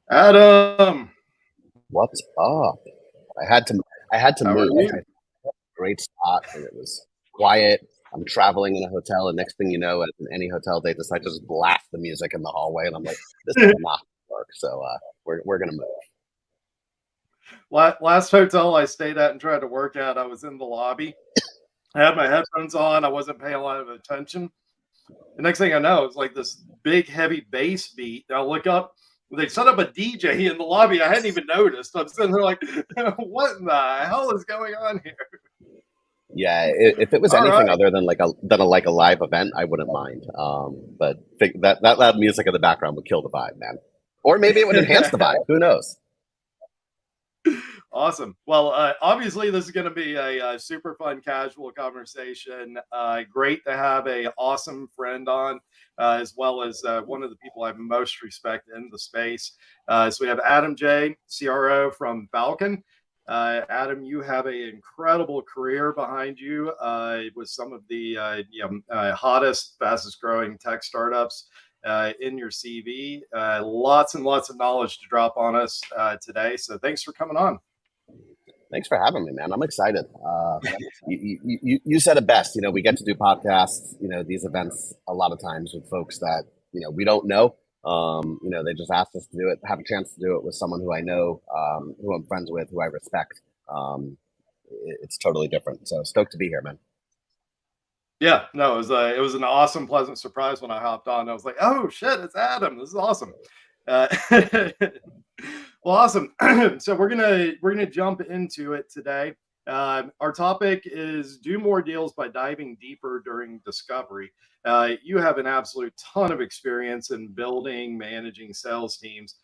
Adam, What's up? I had to I had to how are move. you? I great spot and it was quiet. I'm traveling in a hotel, and next thing you know, as in any hotel, they decide to just blast the music in the hallway, and I'm like, this is not gonna work. So we're gonna move. Last hotel I stayed at and tried to work at, I was in the lobby. I had my headphones on. I wasn't paying a lot of attention. The next thing I know, it's like this big, heavy bass beat. And I look up. They set up a DJ in the lobby. I hadn't even noticed. I'm sitting there like, what in the hell is going on here? Yeah, if it was All anything right. other than like a live event, I wouldn't mind. But that loud music in the background would kill the vibe, man. Or maybe it would enhance the vibe. Who knows? Awesome. Well, obviously, this is going to be a super fun, casual conversation. Great to have a awesome friend on, as well as one of the people I most respect in the space. So we have Adam J, CRO from Falcon. Adam, you have an incredible career behind you with some of the hottest, fastest growing tech startups in your CV. Lots and lots of knowledge to drop on us today. So thanks for coming on. Thanks for having me, man. I'm excited. You said it best. We get to do podcasts, these events a lot of times with folks that, we don't know. They just asked us to do it, have a chance to do it with someone who I know, who I'm friends with, who I respect. It's totally different. So stoked to be here, man. Yeah, no, it was an awesome, pleasant surprise when I hopped on. I was like, "Oh shit, it's Adam! This is awesome." Uh, well, awesome. So we're gonna jump into it today. Our topic is do more deals by diving deeper during discovery. You have an absolute ton of experience in building, managing sales teams.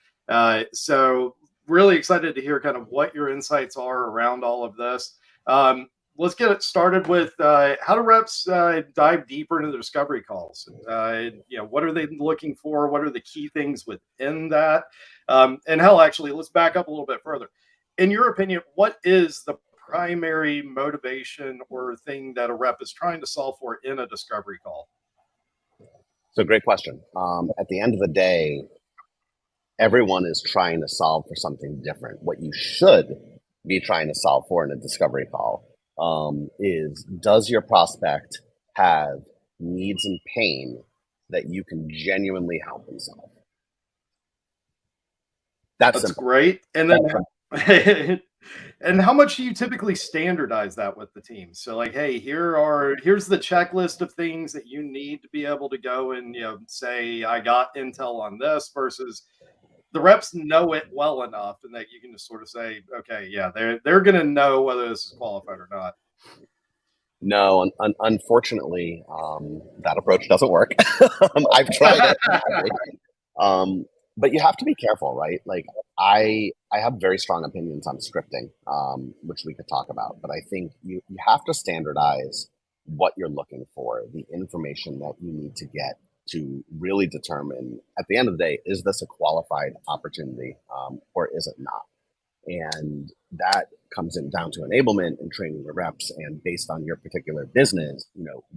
So really excited to hear kind of what your insights are around all of this. Let's get it started with how do reps dive deeper into the discovery calls? What are they looking for? What are the key things within that? And hell, actually, let's back up a little bit further. In your opinion, what is the primary motivation or thing that a rep is trying to solve for in a discovery call? So great question. At the end of the day, everyone is trying to solve for something different. What you should be trying to solve for in a discovery call is, does your prospect have needs and pain that you can genuinely help them solve? That's That's simple. great. And then and how much do you typically standardize that with the team? So like, hey, here's the checklist of things that you need to be able to go and say I got intel on this versus the reps know it well enough and that you can just sort of say, okay, yeah, they're gonna know whether this is qualified or not. No, unfortunately, that approach doesn't work. I've tried it. Um, but you have to be careful, right? Like I have very strong opinions on scripting, which we could talk about. But I think you have to standardize what you're looking for, the information that you need to get to really determine at the end of the day, is this a qualified opportunity, or is it not? And that comes in down to enablement and training the reps, and based on your particular business,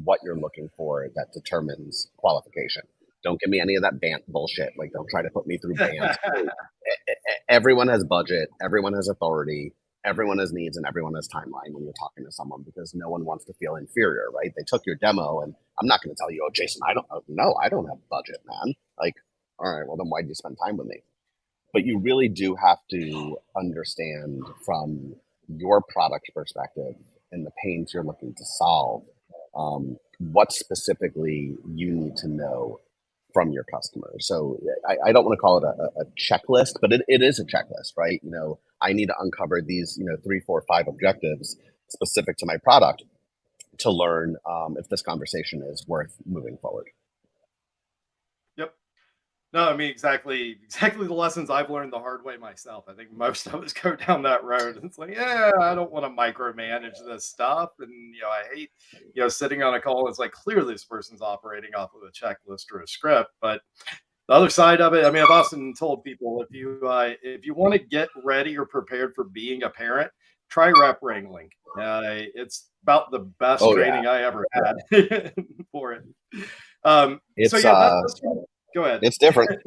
what you're looking for that determines qualification. Don't give me any of that band bullshit. Like, don't try to put me through bands. Everyone has budget, everyone has authority, everyone has needs, and everyone has timeline when you're talking to someone, because no one wants to feel inferior, right? They took your demo, and I'm not going to tell you, oh, Jason, I don't know, I don't have budget, man. Like, all right, well, then why did you spend time with me? But you really do have to understand from your product perspective and the pains you're looking to solve, what specifically you need to know from your customer. So I don't want to call it a checklist, but it is a checklist, right? I need to uncover these, 3, 4, 5 objectives specific to my product to learn if this conversation is worth moving forward. Yep. No, I mean exactly the lessons I've learned the hard way myself. I think most of us go down that road. It's like, yeah, I don't want to micromanage this stuff. And I hate, sitting on a call. It's like clearly this person's operating off of a checklist or a script. But the other side of it, I mean, I've often told people if you want to get ready or prepared for being a parent, try rep wrangling. It's about the best Oh yeah, training I ever had for it. So it's yeah, that's go ahead. it's different.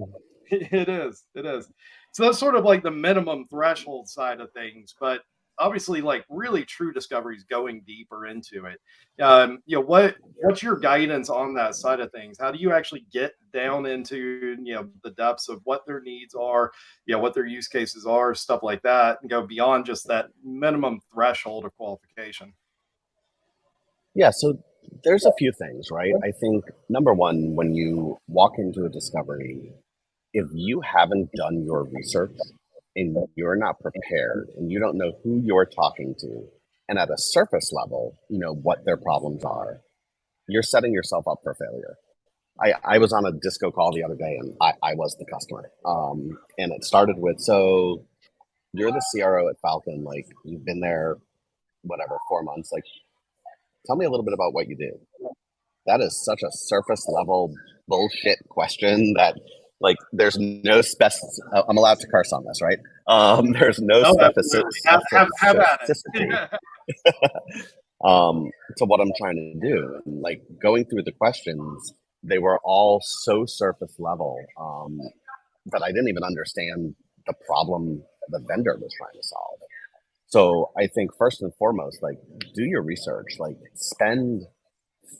It is. It is. So that's sort of like the minimum threshold side of things, but obviously, like really true discoveries going deeper into it. What's your guidance on that side of things? How do you actually get down into the depths of what their needs are, what their use cases are, stuff like that, and go beyond just that minimum threshold of qualification? Yeah, so there's a few things, right? I think number one, when you walk into a discovery, if you haven't done your research and you're not prepared and you don't know who you're talking to, and at a surface level, what their problems are, you're setting yourself up for failure. I was on a disco call the other day and I was the customer. And it started with, so you're the CRO at Falcon, like you've been there, whatever, 4 months. Like, tell me a little bit about what you do. That is such a surface level bullshit question that like there's no spec. I'm allowed to curse on this, right? There's no Oh, absolutely. Have at specificity it. to what I'm trying to do. And like going through the questions, they were all so surface level that I didn't even understand the problem the vendor was trying to solve. So I think first and foremost, like do your research, like spend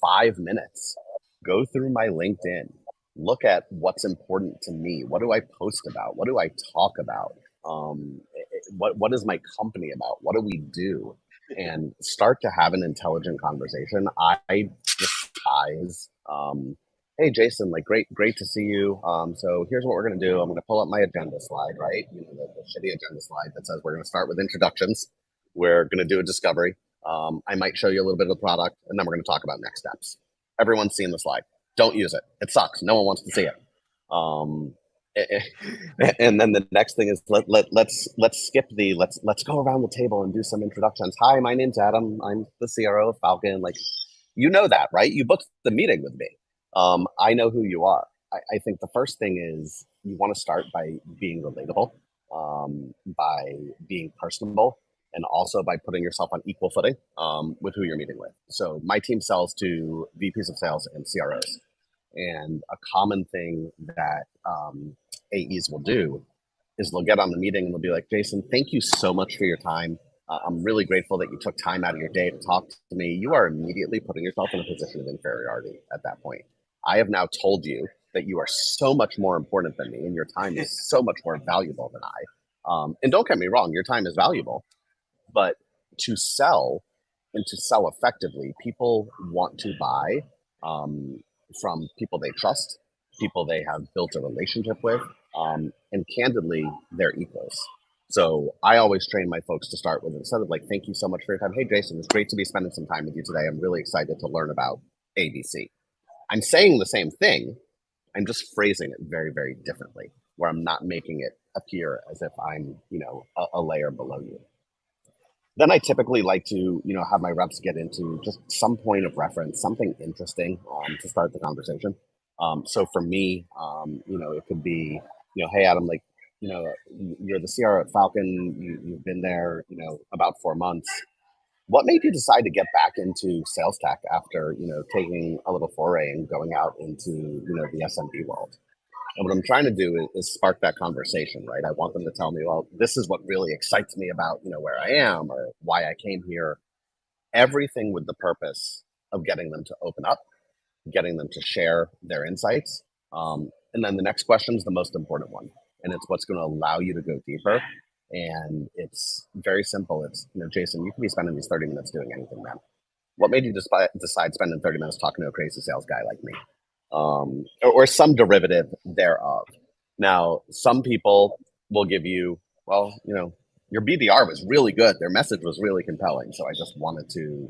5 minutes, go through my LinkedIn, look at what's important to me. What do I post about? What do I talk about? What is my company about? What do we do? And start to have an intelligent conversation. I despise, hey Jason, like great to see you. So here's what we're gonna do. I'm gonna pull up my agenda slide, right? The shitty agenda slide that says we're gonna start with introductions. We're gonna do a discovery. I might show you a little bit of the product, and then we're going to talk about next steps. Everyone's seen the slide. Don't use it. It sucks. No one wants to see it. Um, and then the next thing is let's skip the let's go around the table and do some introductions. Hi, my name's Adam. I'm the CRO of Falcon. Like, that, right? You booked the meeting with me. I know who you are. I think the first thing is you want to start by being relatable, by being personable, and also by putting yourself on equal footing with who you're meeting with. So my team sells to VPs of sales and CROs. And a common thing that AEs will do is they'll get on the meeting and they'll be like, Jason, thank you so much for your time. I'm really grateful that you took time out of your day to talk to me. You are immediately putting yourself in a position of inferiority at that point. I have now told you that you are so much more important than me and your time is so much more valuable than I. And don't get me wrong, your time is valuable, but to sell and to sell effectively, people want to buy from people they trust, people they have built a relationship with, and candidly, they're equals. So I always train my folks to start with, instead of like, thank you so much for your time. Hey, Jason, it's great to be spending some time with you today. I'm really excited to learn about ABC. I'm saying the same thing. I'm just phrasing it very, very differently, where I'm not making it appear as if I'm, a layer below you. Then I typically like to, have my reps get into just some point of reference, something interesting to start the conversation. So for me, it could be, hey Adam, like, you're the CR at Falcon. You've been there, about 4 months. What made you decide to get back into sales tech after, taking a little foray and going out into, the SMB world? And what I'm trying to do is spark that conversation, right? I want them to tell me, well, this is what really excites me about, where I am or why I came here. Everything with the purpose of getting them to open up, getting them to share their insights. And then the next question is the most important one. And it's what's going to allow you to go deeper. And it's very simple. It's, Jason, you can be spending these 30 minutes doing anything, man. What made you decide spending 30 minutes talking to a crazy sales guy like me? Or some derivative thereof. Now, some people will give you, well, your BDR was really good. Their message was really compelling. So I just wanted to,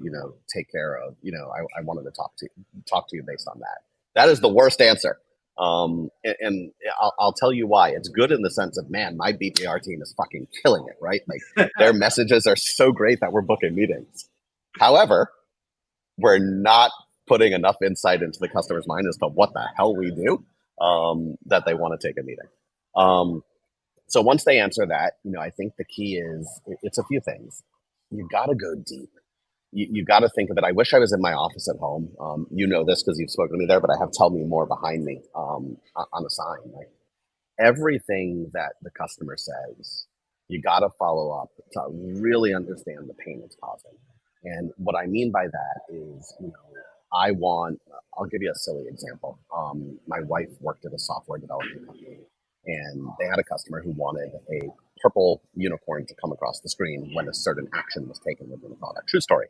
take care of, I wanted to talk to you based on that. That is the worst answer. And I'll tell you why. It's good in the sense of, man, my BDR team is fucking killing it, right? Like their messages are so great that we're booking meetings. However, we're not putting enough insight into the customer's mind as to what the hell we do that they want to take a meeting. So once they answer that, I think the key is it's a few things. You got to go deep. You got to think of it. I wish I was in my office at home. This because you've spoken to me there, but I have "Tell Me More" behind me on a sign. Like everything that the customer says, you got to follow up to really understand the pain it's causing. And what I mean by that is, I want, I'll give you a silly example. My wife worked at a software development company, and they had a customer who wanted a purple unicorn to come across the screen when a certain action was taken within the product. True story.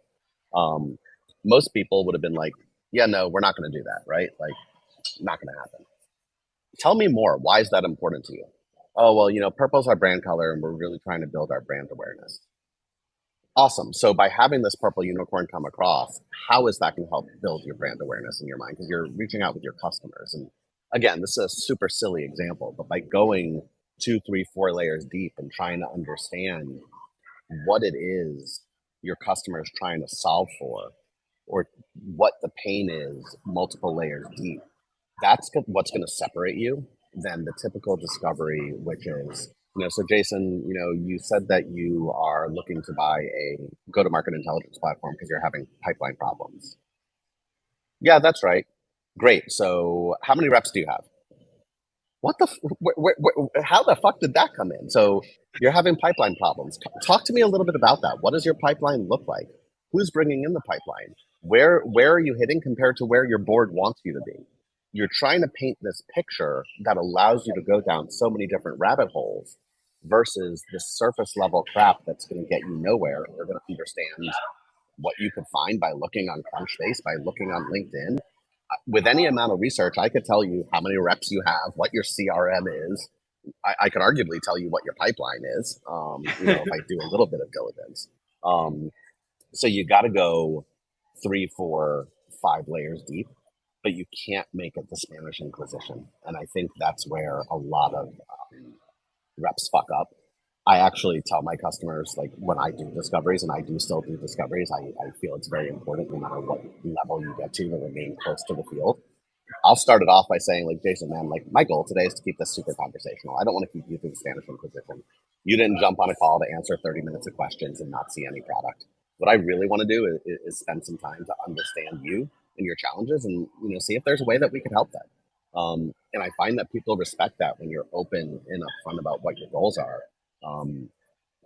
Um, Most people would have been like, yeah, no, we're not going to do that, right? Like, not going to happen. Tell me more. Why is that important to you? Oh, well, purple's our brand color, and we're really trying to build our brand awareness. Awesome. So by having this purple unicorn come across, how is that going to help build your brand awareness in your mind? Because you're reaching out with your customers. And again, this is a super silly example, but by going 2, 3, 4 layers deep and trying to understand what it is your customer is trying to solve for, or what the pain is multiple layers deep, that's what's going to separate you than the typical discovery, which is, so Jason, you said that you are looking to buy a go-to-market intelligence platform because you're having pipeline problems. Yeah, that's right. Great. So how many reps do you have? What the, how the fuck did that come in? So you're having pipeline problems. Talk to me a little bit about that. What does your pipeline look like? Who's bringing in the pipeline? Where are you hitting compared to where your board wants you to be? You're trying to paint this picture that allows you to go down so many different rabbit holes versus this surface level crap that's going to get you nowhere. You're going to understand what you could find by looking on Crunchbase, by looking on LinkedIn. With any amount of research, I could tell you how many reps you have, what your CRM is. I could arguably tell you what your pipeline is, if I do a little bit of diligence. So you got to go 3, 4, 5 layers deep, but you can't make it the Spanish Inquisition. And I think that's where a lot of reps fuck up. I actually tell my customers, like when I do discoveries, and I do still do discoveries, I feel it's very important no matter what level you get to remain close to the field. I'll start it off by saying, like, Jason, man, like my goal today is to keep this super conversational. I don't want to keep you through the Spanish Inquisition. You didn't jump on a call to answer 30 minutes of questions and not see any product. What I really want to do is spend some time to understand you and your challenges, and see if there's a way that we can help that. And I find that people respect that when you're open and upfront about what your goals are. Um,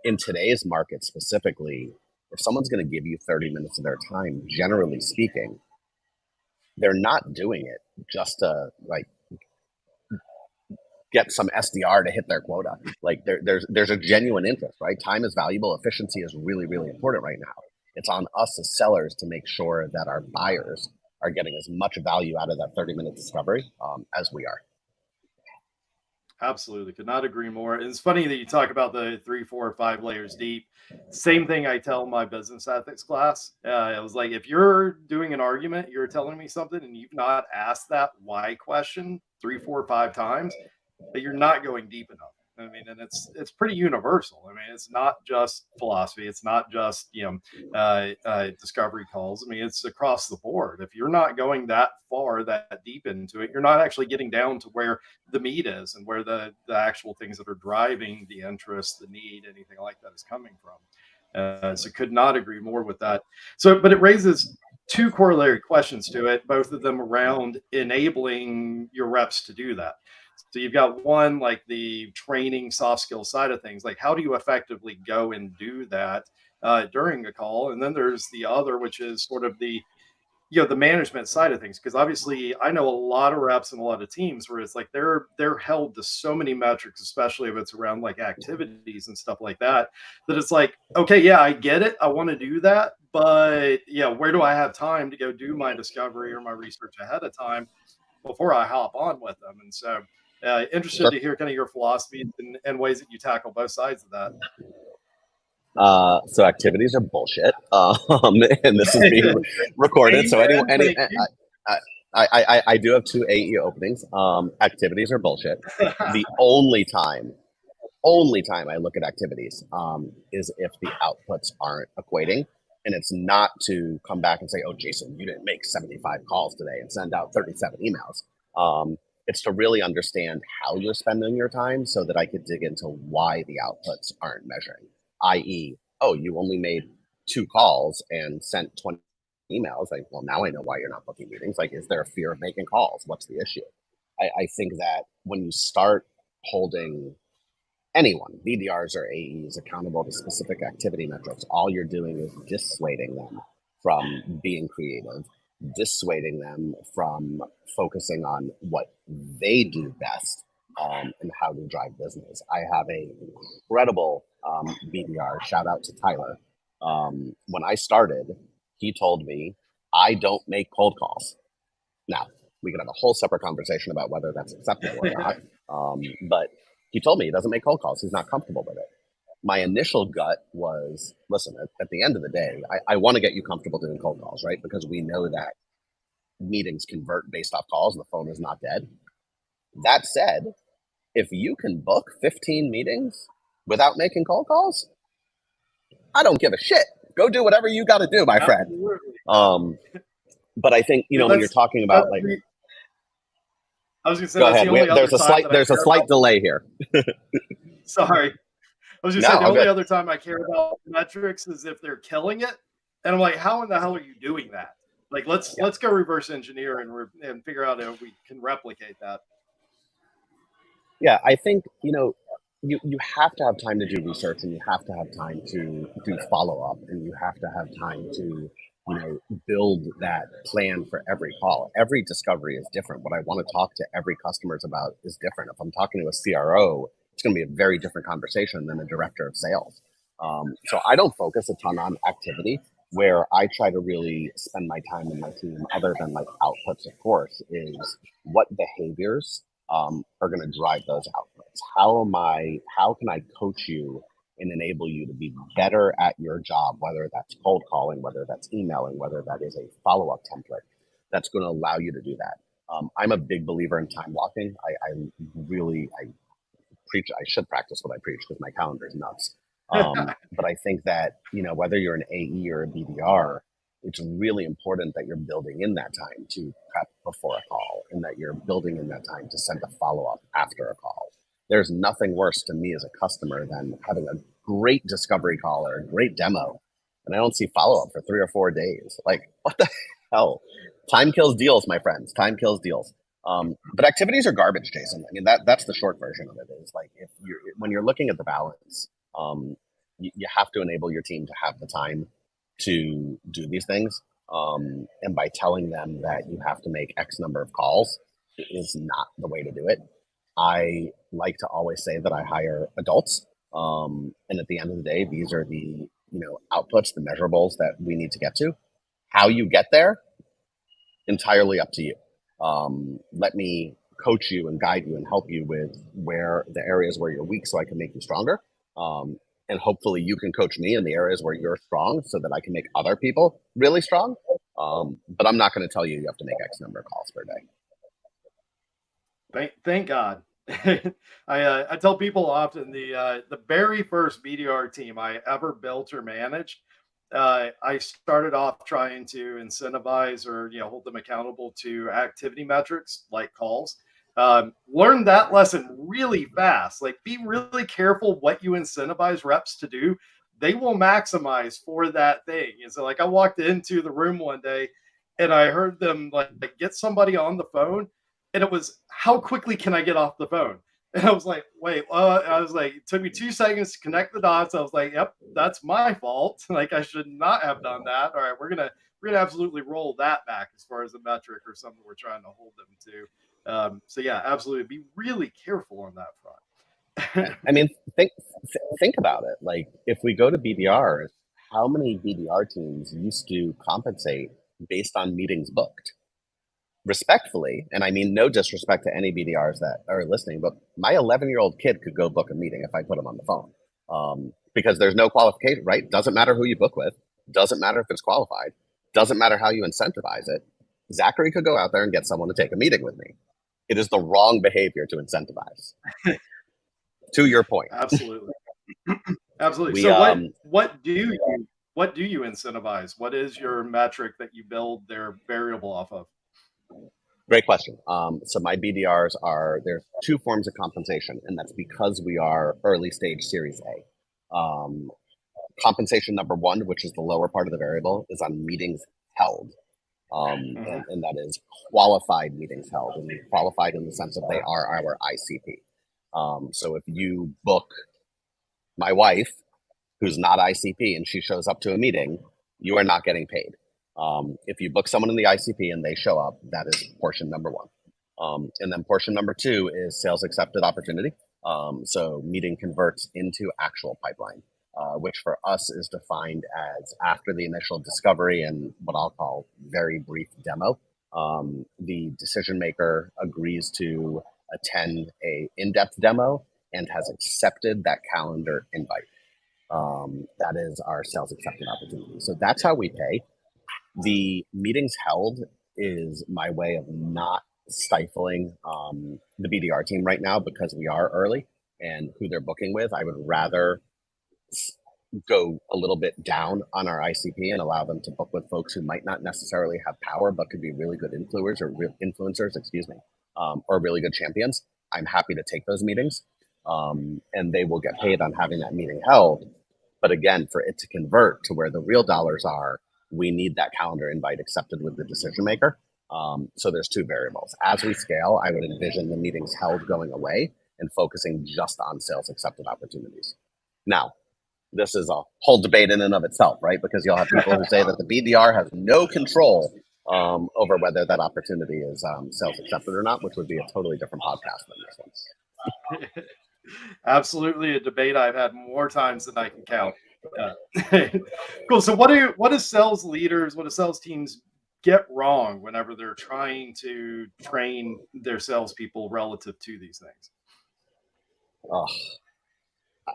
in today's market specifically, if someone's going to give you 30 minutes of their time, generally speaking, they're not doing it just to like get some SDR to hit their quota. Like there's a genuine interest, right? Time is valuable. Efficiency is really, really important right now. It's on us as sellers to make sure that our buyers are getting as much value out of that 30-minute discovery as we are. Absolutely, could not agree more. It's funny that you talk about the 3, 4, 5 layers deep. Same thing I tell my business ethics class. I was like, if you're doing an argument, you're telling me something, and you've not asked that why question 3, 4, 5 times, that you're not going deep enough. I mean, and it's pretty universal. I mean, it's not just philosophy. It's not just discovery calls. I mean, it's across the board. If you're not going that far, that deep into it, you're not actually getting down to where the meat is and where the actual things that are driving the interest, the need, anything like that is coming from. So could not agree more with that. So, but it raises two corollary questions to it, both of them around enabling your reps to do that. So you've got one, like the training soft skill side of things, like how do you effectively go and do that during a call? And then there's the other, which is sort of the management side of things, because obviously I know a lot of reps and a lot of teams where it's like they're held to so many metrics, especially if it's around like activities and stuff like that, that it's like, okay, yeah, I get it, I want to do that, but yeah, where do I have time to go do my discovery or my research ahead of time before I hop on with them? And so interested to hear kind of your philosophy and ways that you tackle both sides of that. So activities are bullshit, and this is being recorded. So I do have 2 AE openings. Activities are bullshit. The only time I look at activities is if the outputs aren't equating. And it's not to come back and say, oh, Jason, you didn't make 75 calls today and send out 37 emails. It's to really understand how you're spending your time so that I could dig into why the outputs aren't measuring, i.e., oh, you only made 2 calls and sent 20 emails. Like, well, now I know why you're not booking meetings. Like, is there a fear of making calls? What's the issue? I think that when you start holding anyone, BDRs or AEs, accountable to specific activity metrics. All you're doing is dissuading them from being creative, dissuading them from focusing on what they do best, and how to drive business. I have a incredible BDR. Shout out to Tyler. When I started, he told me, I don't make cold calls. Now, we could have a whole separate conversation about whether that's acceptable or not. But he told me he doesn't make cold calls. He's not comfortable with it. My initial gut was, listen, at the end of the day, I want to get you comfortable doing cold calls, right? Because we know that meetings convert based off calls. The phone is not dead. That said, if you can book 15 meetings without making cold calls, I don't give a shit. Go do whatever you got to do, my friend. But I think, Yeah, when you're talking about like, I was gonna say go that's ahead. the only other time There's a slight delay here. Sorry. I was just No, saying the all only good. other time I care about metrics is if they're killing it, and I'm like, how in the hell are you doing that? Like, let's go reverse engineer and figure out if we can replicate that. Yeah, I think, you have to have time to do research, and you have to have time to do follow up, and you have to have time to, build that plan for every call. Every discovery is different. What I want to talk to every customers about is different. If I'm talking to a CRO, it's going to be a very different conversation than a director of sales. So I don't focus a ton on activity. Where I try to really spend my time and my team, other than like outputs, of course, is what behaviors are going to drive those outputs. How can I coach you and enable you to be better at your job, whether that's cold calling, whether that's emailing, whether that is a follow-up template that's going to allow you to do that. I'm a big believer in time blocking. I preach. I should practice what I preach because my calendar is nuts. But I think that, whether you're an AE or a BDR, it's really important that you're building in that time to prep before a call, and that you're building in that time to send a follow up after a call. There's nothing worse to me as a customer than having a great discovery call or a great demo, and I don't see follow up for 3 or 4 days. Like, what the hell? Time kills deals, my friends. Time kills deals. But activities are garbage, Jason. I mean, that's the short version of it. Is like, when you're looking at the balance, you have to enable your team to have the time to do these things. And by telling them that you have to make X number of calls is not the way to do it. I like to always say that I hire adults. And at the end of the day, these are the, outputs, the measurables that we need to get to. How you get there, entirely up to you. Let me coach you and guide you and help you with where the areas where you're weak so I can make you stronger. And hopefully you can coach me in the areas where you're strong so that I can make other people really strong. But I'm not going to tell you have to make X number of calls per day. Thank God. I tell people often the very first BDR team I ever built or managed, I started off trying to incentivize or hold them accountable to activity metrics like calls. Learn that lesson really fast. Like, be really careful what you incentivize reps to do. They will maximize for that thing. And so, like, I walked into the room one day and I heard them like get somebody on the phone, and it was, how quickly can I get off the phone? And I was like, wait, I was like, it took me 2 seconds to connect the dots. I was like, yep, that's my fault. Like, I should not have done that. All right, we're gonna absolutely roll that back as far as a metric or something we're trying to hold them to. So yeah, absolutely, be really careful on that front. I mean, think about it. Like, if we go to BDRs, how many BDR teams used to compensate based on meetings booked? Respectfully, and I mean no disrespect to any BDRs that are listening, but my 11-year-old kid could go book a meeting if I put him on the phone, because there's no qualification, right? Doesn't matter who you book with, doesn't matter if it's qualified, doesn't matter how you incentivize it. Zachary could go out there and get someone to take a meeting with me. It is the wrong behavior to incentivize. To your point, Absolutely, absolutely. we So what do you incentivize? What is your metric that you build their variable off of? Great question. So my BDRs there's two forms of compensation, and that's because we are early stage Series A. Compensation number one, which is the lower part of the variable, is on meetings held. And that is qualified meetings held, and qualified in the sense that they are our ICP. So if you book my wife, who's not ICP, and she shows up to a meeting, you are not getting paid. If you book someone in the ICP and they show up, that is portion number one. And then portion number two is sales accepted opportunity. So meeting converts into actual pipeline, which for us is defined as after the initial discovery and what I'll call very brief demo. The decision maker agrees to attend a in-depth demo and has accepted that calendar invite. That is our sales accepted opportunity. So that's how we pay. The meetings held is my way of not stifling the BDR team right now because we are early and who they're booking with. I would rather go a little bit down on our ICP and allow them to book with folks who might not necessarily have power, but could be really good influencers, or really good champions. I'm happy to take those meetings, and they will get paid on having that meeting held. But again, for it to convert to where the real dollars are, we need that calendar invite accepted with the decision maker. So there's two variables. As we scale, I would envision the meetings held going away and focusing just on sales accepted opportunities. Now, this is a whole debate in and of itself, right? Because you'll have people who say that the BDR has no control over whether that opportunity is sales accepted or not, which would be a totally different podcast than this one. Absolutely a debate I've had more times than I can count. Cool. So what do sales leaders, what do sales teams get wrong whenever they're trying to train their salespeople relative to these things? Oh,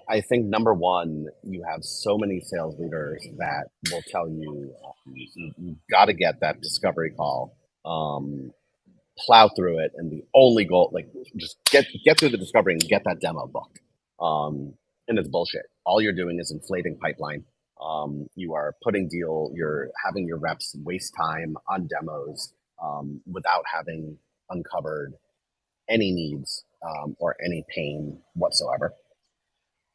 I think number one, you have so many sales leaders that will tell you you got to get that discovery call, plow through it, and the only goal, like just get through the discovery and get that demo booked. And it's bullshit. All you're doing is inflating pipeline. You are you're having your reps waste time on demos without having uncovered any needs or any pain whatsoever.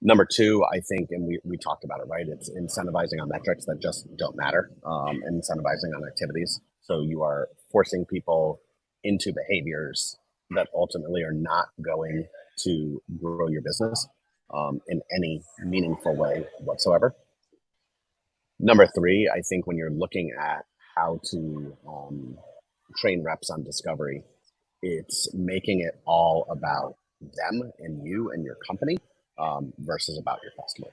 Number two, I think, and we talked about it, right? It's incentivizing on metrics that just don't matter, and incentivizing on activities. So you are forcing people into behaviors that ultimately are not going to grow your business in any meaningful way whatsoever. Number three, I think when you're looking at how to train reps on discovery, it's making it all about them and you and your company versus about your customer.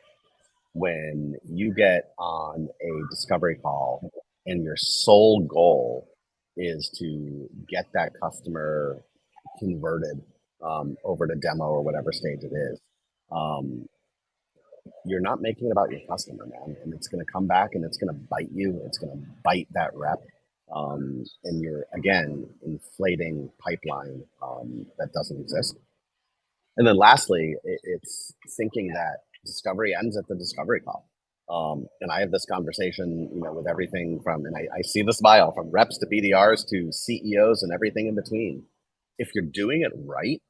When you get on a discovery call and your sole goal is to get that customer converted over to demo or whatever stage it is, you're not making it about your customer, man. And it's going to come back and it's going to bite you. It's going to bite that rep. And you're, again, inflating pipeline that doesn't exist. And then lastly, it's thinking that discovery ends at the discovery call. And I have this conversation, with everything from, and I see the smile, from reps to BDRs to CEOs and everything in between. If you're doing it right,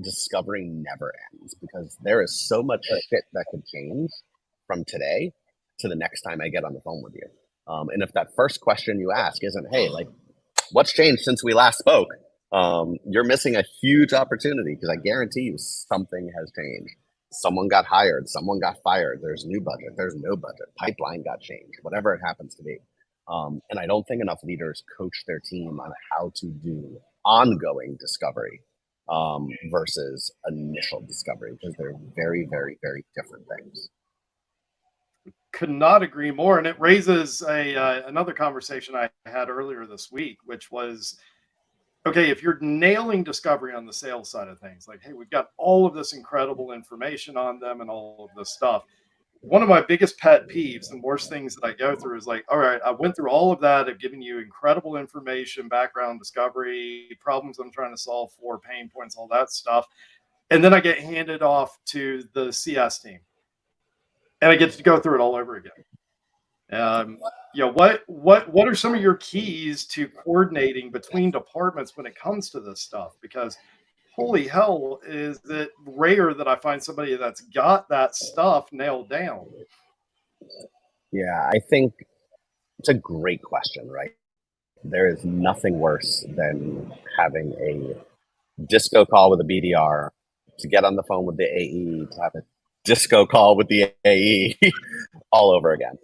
discovery never ends because there is so much shit that could change from today to the next time I get on the phone with you. And if that first question you ask isn't, hey, like, what's changed since we last spoke? You're missing a huge opportunity because I guarantee you something has changed. Someone got hired, someone got fired, there's new budget, there's no budget, pipeline got changed, whatever it happens to be. And I don't think enough leaders coach their team on how to do ongoing discovery versus initial discovery because they're very, very, very different things. Could not agree more. And it raises another conversation I had earlier this week, which was, okay, if you're nailing discovery on the sales side of things, like, hey, we've got all of this incredible information on them and all of this stuff. One of my biggest pet peeves and worst things that I go through is like, all right, I went through all of that. I've given you incredible information, background, discovery, problems I'm trying to solve for, pain points, all that stuff. And then I get handed off to the CS team and I get to go through it all over again. What are some of your keys to coordinating between departments when it comes to this stuff? Because holy hell, is it rare that I find somebody that's got that stuff nailed down. Yeah, I think it's a great question, right? There is nothing worse than having a disco call with a BDR to get on the phone with the AE, to have a disco call with the AE all over again.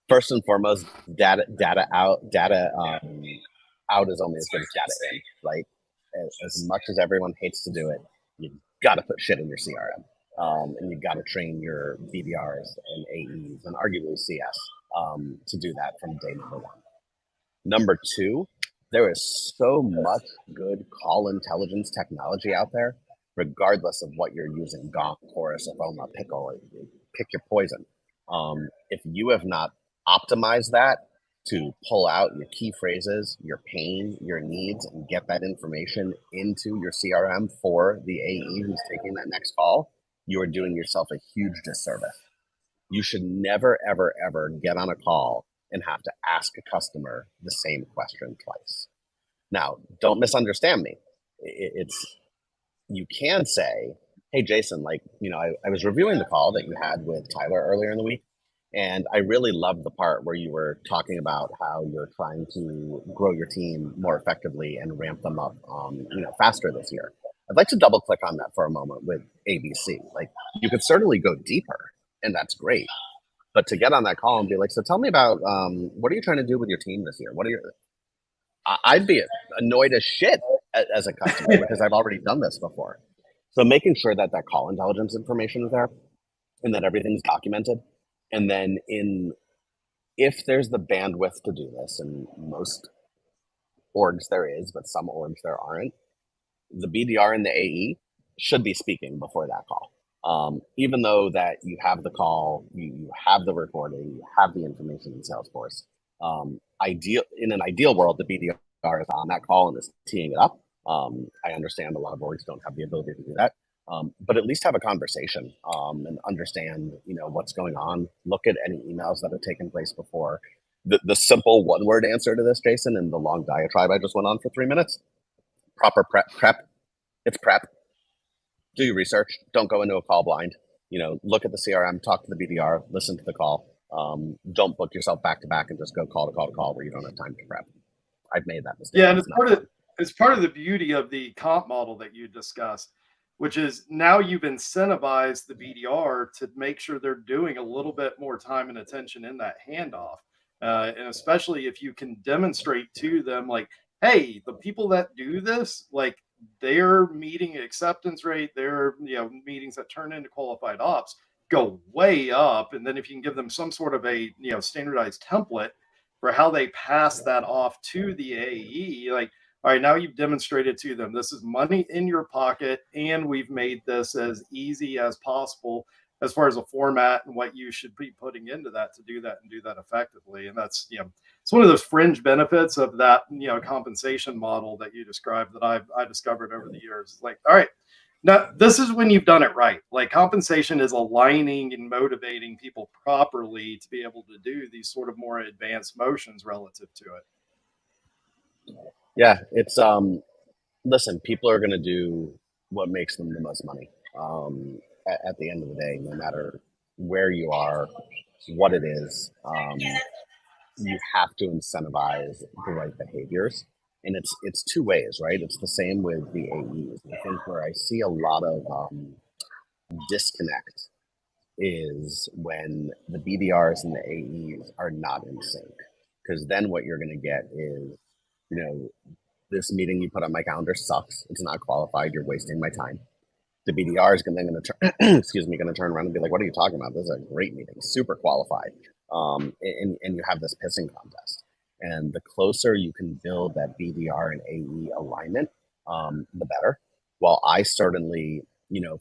First and foremost, data out, out is only as good as data in, right? As much as everyone hates to do it, you got to put shit in your CRM. And you've got to train your BDRs and AEs and arguably CS to do that from day number one. Number two, there is so much good call intelligence technology out there, regardless of what you're using, Gong, Chorus, Avoma, Pickle, pick your poison. If you have not optimized that to pull out your key phrases, your pain, your needs, and get that information into your CRM for the AE who's taking that next call, you are doing yourself a huge disservice. You should never, ever, ever get on a call and have to ask a customer the same question twice. Now, don't misunderstand me. It's you can say, "Hey, Jason, like I was reviewing the call that you had with Tyler earlier in the week, and I really loved the part where you were talking about how you're trying to grow your team more effectively and ramp them up, faster this year. I'd like to double click on that for a moment with ABC. Like, you could certainly go deeper, and that's great. But to get on that call and be like, so tell me about what are you trying to do with your team this year? What are your I'd be annoyed as shit as a customer because I've already done this before. So making sure that that call intelligence information is there and that everything's documented. And then if there's the bandwidth to do this, and most orgs there is, but some orgs there aren't, the BDR and the AE should be speaking before that call. Even though that you have the call, you have the recording, you have the information in Salesforce. In an ideal world, the BDR is on that call and is teeing it up. I understand a lot of orgs don't have the ability to do that, but at least have a conversation and understand, what's going on. Look at any emails that have taken place before. The simple one-word answer to this, Jason, and the long diatribe I just went on for 3 minutes. Proper prep. It's prep. Do your research. Don't go into a call blind. Look at the CRM, talk to the BDR, listen to the call. Don't book yourself back to back and just go call to call to call where you don't have time to prep. I've made that mistake. Yeah, and it's part of the beauty of the comp model that you discussed, which is now you've incentivized the BDR to make sure they're doing a little bit more time and attention in that handoff. And especially if you can demonstrate to them, like, hey, the people that do this, like, their meeting acceptance rate, their meetings that turn into qualified ops go way up. And then if you can give them some sort of a standardized template for how they pass that off to the AE, like, all right, now you've demonstrated to them this is money in your pocket, and we've made this as easy as possible as far as a format and what you should be putting into that to do that and do that effectively. And that's it's one of those fringe benefits of that compensation model that you described that I discovered over the years. It's like, all right, now this is when you've done it right. Like, compensation is aligning and motivating people properly to be able to do these sort of more advanced motions relative to it. Yeah, it's listen, people are going to do what makes them the most money. At the end of the day, no matter where you are, what it is, you have to incentivize the right behaviors, and it's two ways, right? It's the same with the AEs. I think where I see a lot of disconnect is when the BDRs and the AEs are not in sync, because then what you're going to get is, this meeting you put on my calendar sucks. It's not qualified. You're wasting my time. The BDR is then going to turn, going to turn around and be like, "What are you talking about? This is a great meeting, super qualified." And you have this pissing contest. And the closer you can build that BDR and AE alignment, the better. While I certainly,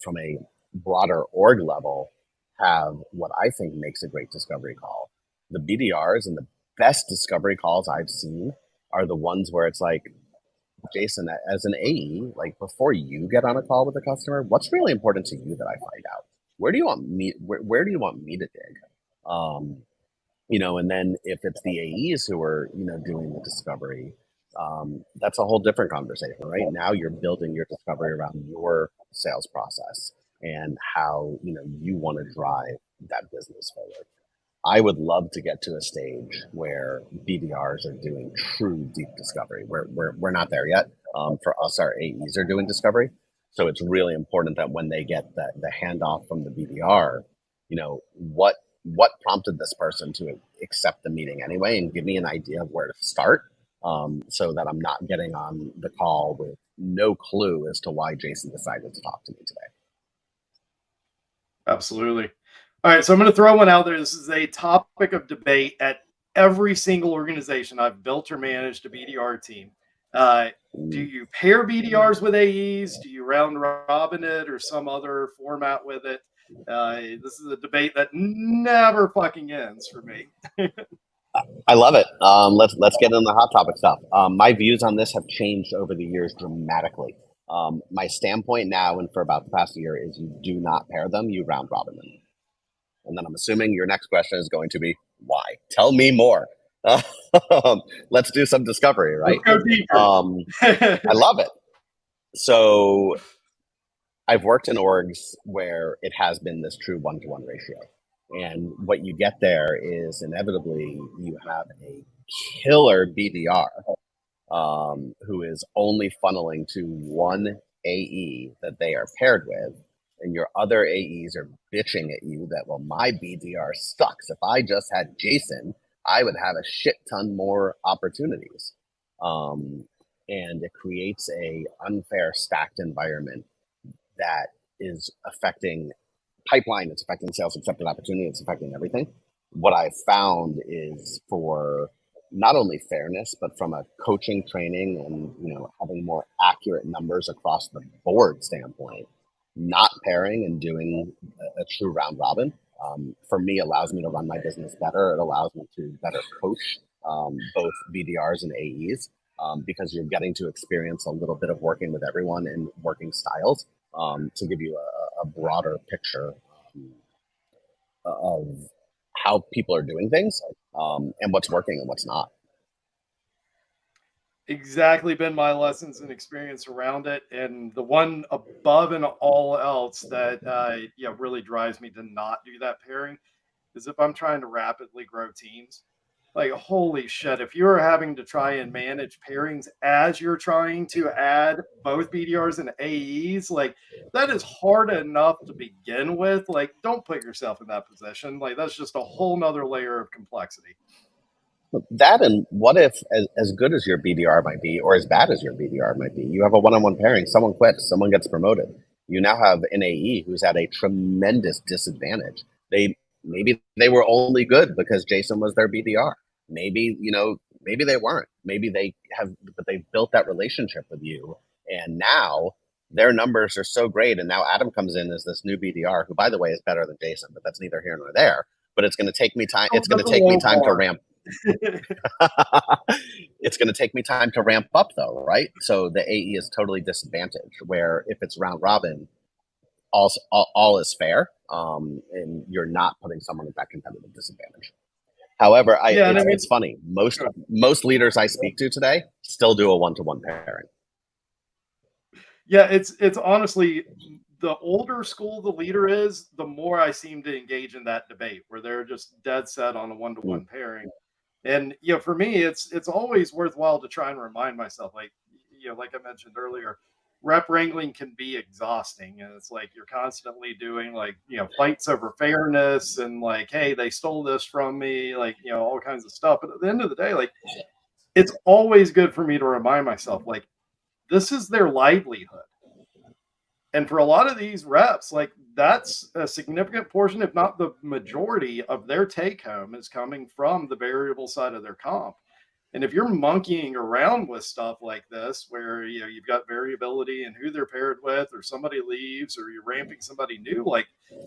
from a broader org level, have what I think makes a great discovery call. The BDRs and the best discovery calls I've seen are the ones where it's like, Jason, as an AE, like, before you get on a call with a customer, what's really important to you that I find out? Where do you want me? Where do you want me to dig? And then if it's the AEs who are, doing the discovery, that's a whole different conversation, right? Now you're building your discovery around your sales process and how, you want to drive that business forward. I would love to get to a stage where BDRs are doing true deep discovery. We're not there yet. For us, our AEs are doing discovery. So it's really important that when they get the handoff from the BDR, what prompted this person to accept the meeting anyway, and give me an idea of where to start, so that I'm not getting on the call with no clue as to why Jason decided to talk to me today. Absolutely. All right, so I'm going to throw one out there. This is a topic of debate at every single organization I've built or managed a BDR team. Uh, do Mm. you pair BDRs with AEs? Do you round robin it or some other format with it? This is a debate that never fucking ends for me. I love it. Let's get into the hot topic stuff. My views on this have changed over the years dramatically. My standpoint now, and for about the past year, is you do not pair them; you round robin them. And then I'm assuming your next question is going to be why? Tell me more. Let's do some discovery, Let's right? go deeper. I love it. So I've worked in orgs where it has been this true 1-to-1 ratio. And what you get there is inevitably you have a killer BDR, who is only funneling to one AE that they are paired with. And your other AEs are bitching at you that, well, my BDR sucks. If I just had Jason, I would have a shit ton more opportunities. And it creates a unfair stacked environment that is affecting pipeline, it's affecting sales accepted opportunity, it's affecting everything. What I found is, for not only fairness, but from a coaching, training, and having more accurate numbers across the board standpoint, not pairing and doing a true round robin, for me, allows me to run my business better. It allows me to better coach both BDRs and AEs, because you're getting to experience a little bit of working with everyone and working styles, to give you a broader picture of how people are doing things, and what's working and what's not. Exactly been my lessons and experience around it. And the one above and all else that really drives me to not do that pairing is if I'm trying to rapidly grow teams. Like, holy shit, if you're having to try and manage pairings as you're trying to add both BDRs and AEs, like, that is hard enough to begin with. Like, don't put yourself in that position. Like, that's just a whole nother layer of complexity. That, and what if, as good as your BDR might be, or as bad as your BDR might be, you have a one-on-one pairing, someone quits, someone gets promoted. You now have an AE who's at a tremendous disadvantage. Maybe they were only good because Jason was their BDR. Maybe they weren't. Maybe but they built that relationship with you, and now their numbers are so great. And now Adam comes in as this new BDR, who, by the way, is better than Jason, but that's neither here nor there. But it's going to take me time. Oh, It's going that's to a take me low time to bar. ramp. It's going to take me time to ramp up, though, right? So the AE is totally disadvantaged. Where if it's round robin, all is fair, and you're not putting someone at that competitive disadvantage. However, Yeah, and I it's mean, funny. Most leaders I speak to today still do a 1-to-1 pairing. yeah, it's honestly, the older school the leader is, the more I seem to engage in that debate where they're just dead set on a one to Mm. one pairing. And for me, it's always worthwhile to try and remind myself, like, like I mentioned earlier, rep wrangling can be exhausting, and it's like you're constantly doing, like, fights over fairness and, like, hey, they stole this from me, like, all kinds of stuff. But at the end of the day, like, it's always good for me to remind myself, like, this is their livelihood. And for a lot of these reps, like, that's a significant portion, if not the majority of their take home is coming from the variable side of their comp. And if you're monkeying around with stuff like this, where you've got variability in who they're paired with, or somebody leaves, or you're ramping somebody new, like,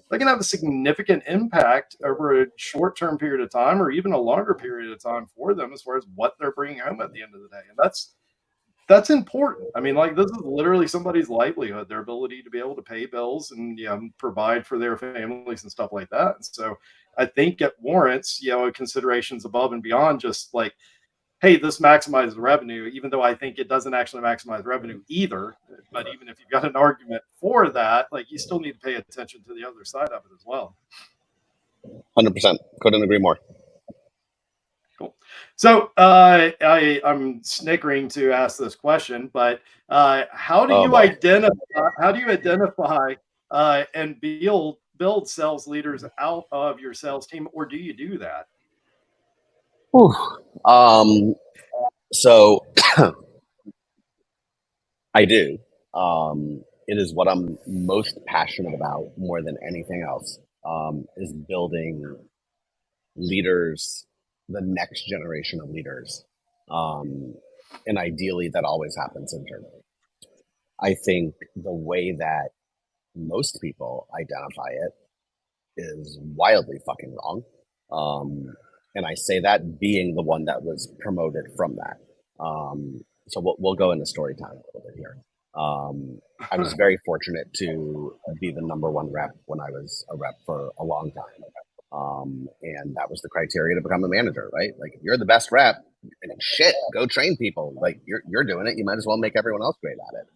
they can have a significant impact over a short-term period of time, or even a longer period of time for them, as far as what they're bringing home at the end of the day. And that's important. I mean, like, this is literally somebody's livelihood, their ability to be able to pay bills and provide for their families and stuff like that. And so I think it warrants considerations above and beyond just like, hey, this maximizes revenue, even though I think it doesn't actually maximize revenue either. But even if you've got an argument for that, like, you still need to pay attention to the other side of it as well. 100%. Couldn't agree more. Cool. So I'm snickering to ask this question, but Oh boy. how do you identify and build sales leaders out of your sales team, or do you do that? Whew. Um, so I do. It is what I'm most passionate about more than anything else. Is building leaders, the next generation of leaders, um, and ideally that always happens internally. I think the way that most people identify it is wildly fucking wrong. Um, and I say that being the one that was promoted from that. So we'll go into story time a little bit here. I was very fortunate to be the number one rep when I was a rep for a long time. And that was the criteria to become a manager, right? Like if you're the best rep, and shit, go train people. Like you're doing it, you might as well make everyone else great at it.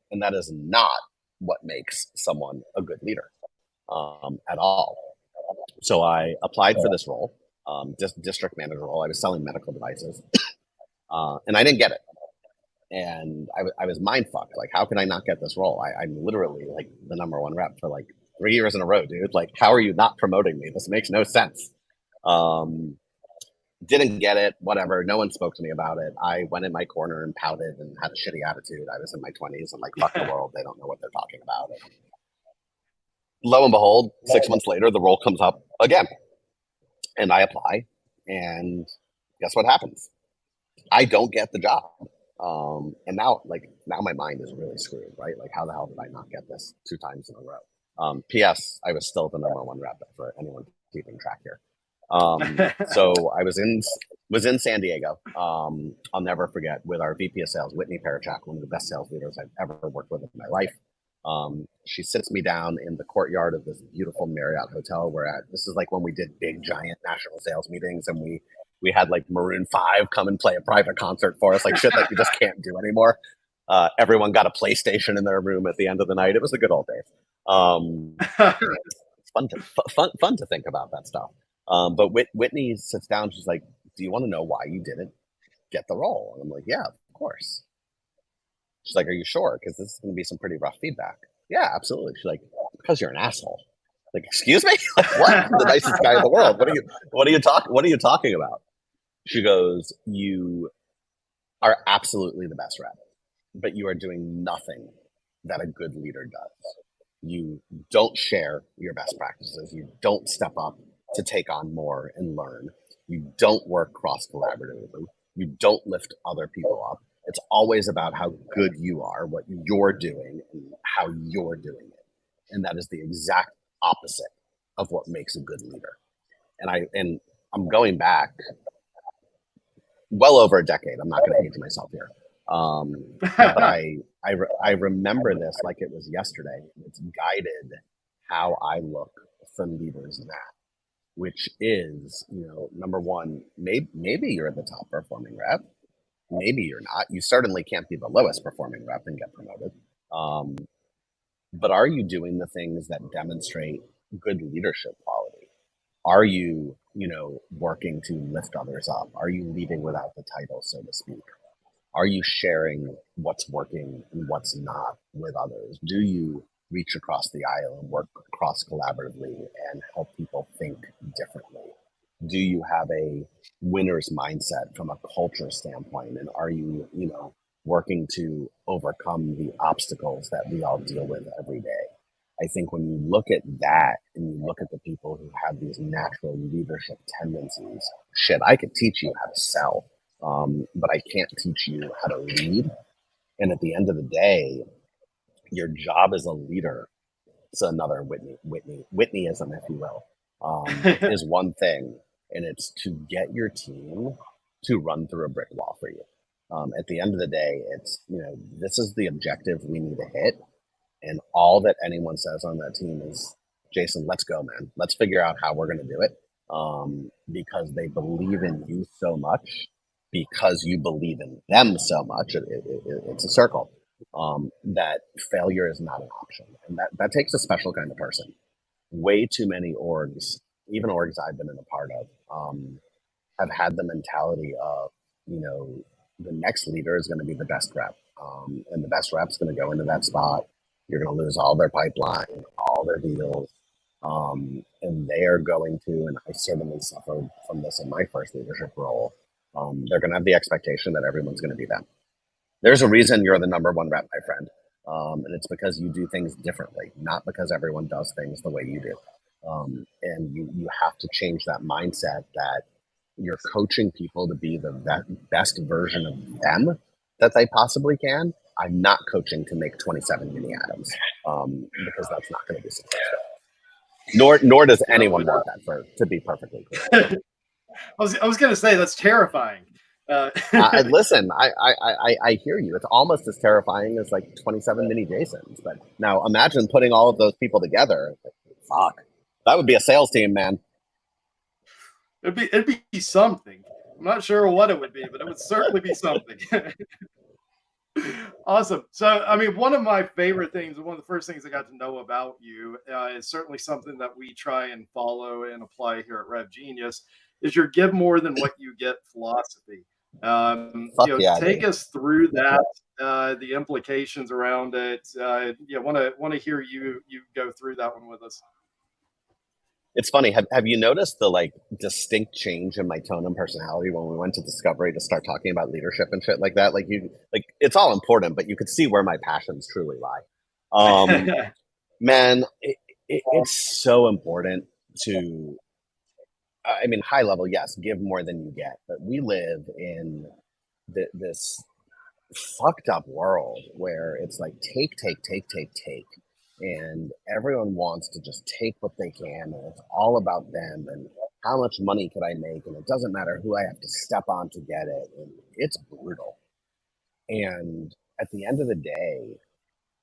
And that is not what makes someone a good leader at all. So I applied for this role, district manager role. I was selling medical devices, and I didn't get it. And I was mind fucked. Like, how can I not get this role? I'm literally like the number one rep for like 3 years in a row, dude. Like, how are you not promoting me? This makes no sense. Um, didn't get it. Whatever. No one spoke to me about it. I went in my corner and pouted and had a shitty attitude. I was in my 20s and like, fuck the world. They don't know what they're talking about. And lo and behold, 6 months later, the role comes up again. And I apply, and guess what happens? I don't get the job. And now my mind is really screwed, right? Like, how the hell did I not get this 2 times in a row? P.S. I was still the number one rep for anyone keeping track here. So I was in San Diego. I'll never forget with our VP of sales, Whitney Parachak, one of the best sales leaders I've ever worked with in my life. She sits me down in the courtyard of this beautiful Marriott hotel. This is like when we did big giant national sales meetings, and we had like Maroon 5 come and play a private concert for us, like shit that you just can't do anymore. Everyone got a PlayStation in their room at the end of the night. It was the good old days. It's fun to think about that stuff. But Whitney sits down. She's like, "Do you want to know why you didn't get the role?" And I'm like, "Yeah, of course." She's like, "Are you sure? Because this is going to be some pretty rough feedback." "Yeah, absolutely." She's like, "Because you're an asshole." Like, excuse me? Like, what? I'm the nicest guy in the world. What are you talking about? She goes, "You are absolutely the best rep, but you are doing nothing that a good leader does. You don't share your best practices. You don't step up to take on more and learn. You don't work cross collaboratively. You don't lift other people up. It's always about how good you are, what you're doing, and how you're doing it. And that is the exact opposite of what makes a good leader." And I'm going back well over a decade. I'm not going to age myself here. But I remember this like it was yesterday. It's guided how I look for leaders now, which is, number one, maybe you're the top performing rep. Maybe you're not. You certainly can't be the lowest performing rep and get promoted. Um, but are you doing the things that demonstrate good leadership quality? Are you, working to lift others up? Are you leading without the title, so to speak? Are you sharing what's working and what's not with others? Do you reach across the aisle and work cross collaboratively and help people think differently? Do you have a winner's mindset from a culture standpoint? And are you, working to overcome the obstacles that we all deal with every day? I think when you look at that and you look at the people who have these natural leadership tendencies, shit, I could teach you how to sell, but I can't teach you how to lead. And at the end of the day, your job as a leader, it's another Whitneyism, if you will, is one thing, and it's to get your team to run through a brick wall for you. At the end of the day, it's, this is the objective we need to hit. And all that anyone says on that team is, "Jason, let's go, man. Let's figure out how we're going to do it." Because they believe in you so much, because you believe in them so much. It's a circle. That failure is not an option. And that takes a special kind of person. Way too many orgs, even orgs I've been in a part of, have had the mentality of, you know, the next leader is going to be the best rep. And the best rep's going to go into that spot. You're going to lose all their pipeline, all their deals. And they are going to, and I certainly suffered from this in my first leadership role. They're going to have the expectation that everyone's going to be them. There's a reason you're the number one rep, my friend. And it's because you do things differently, not because everyone does things the way you do. And you have to change that mindset that you're coaching people to be the best version of them that they possibly can. I'm not coaching to make 27 mini atoms, because that's not going to be successful. Nor does anyone want that, to be perfectly clear. I was going to say that's terrifying. Listen, I hear you. It's almost as terrifying as like 27 mini Jasons. But now imagine putting all of those people together. Fuck, that would be a sales team, man. It'd be something. I'm not sure what it would be, but it would certainly be something. Awesome. So, I mean, one of my favorite things, one of the first things I got to know about you, is certainly something that we try and follow and apply here at Rev Genius, is your give more than what you get philosophy. Fuck yeah, Take dude. us through that, the implications around it. Want to hear you go through that one with us. It's funny. Have you noticed the like distinct change in my tone and personality when we went to Discovery to start talking about leadership and shit like that? Like it's all important, but you could see where my passions truly lie. Man, it's so important to, I mean, high level, yes, give more than you get, but we live in this fucked up world where it's like take, and everyone wants to just take what they can, and it's all about them and how much money could I make, and it doesn't matter who I have to step on to get it, and it's brutal. And at the end of the day,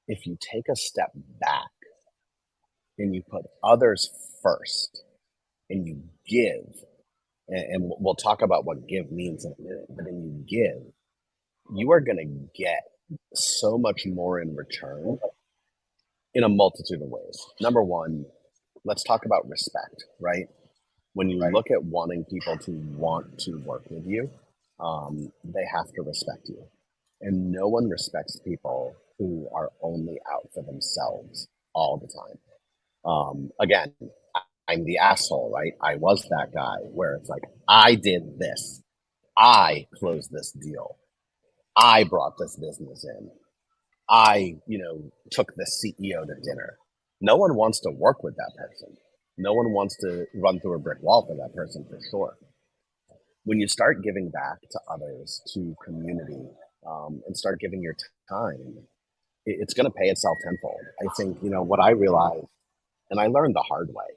if you take a step back and you put others first and you give, and we'll talk about what give means in a minute, but then you give, you are going to get so much more in return in a multitude of ways. Number one, let's talk about respect, right? When you look at wanting people to want to work with you, they have to respect you. And no one respects people who are only out for themselves all the time. Again, I'm the asshole, right? I was that guy where it's like, I did this. I closed this deal. I brought this business in. I, took the CEO to dinner. No one wants to work with that person. No one wants to run through a brick wall for that person, for sure. When you start giving back to others, to community, and start giving your time, it's going to pay itself tenfold. I think, what I realized, and I learned the hard way,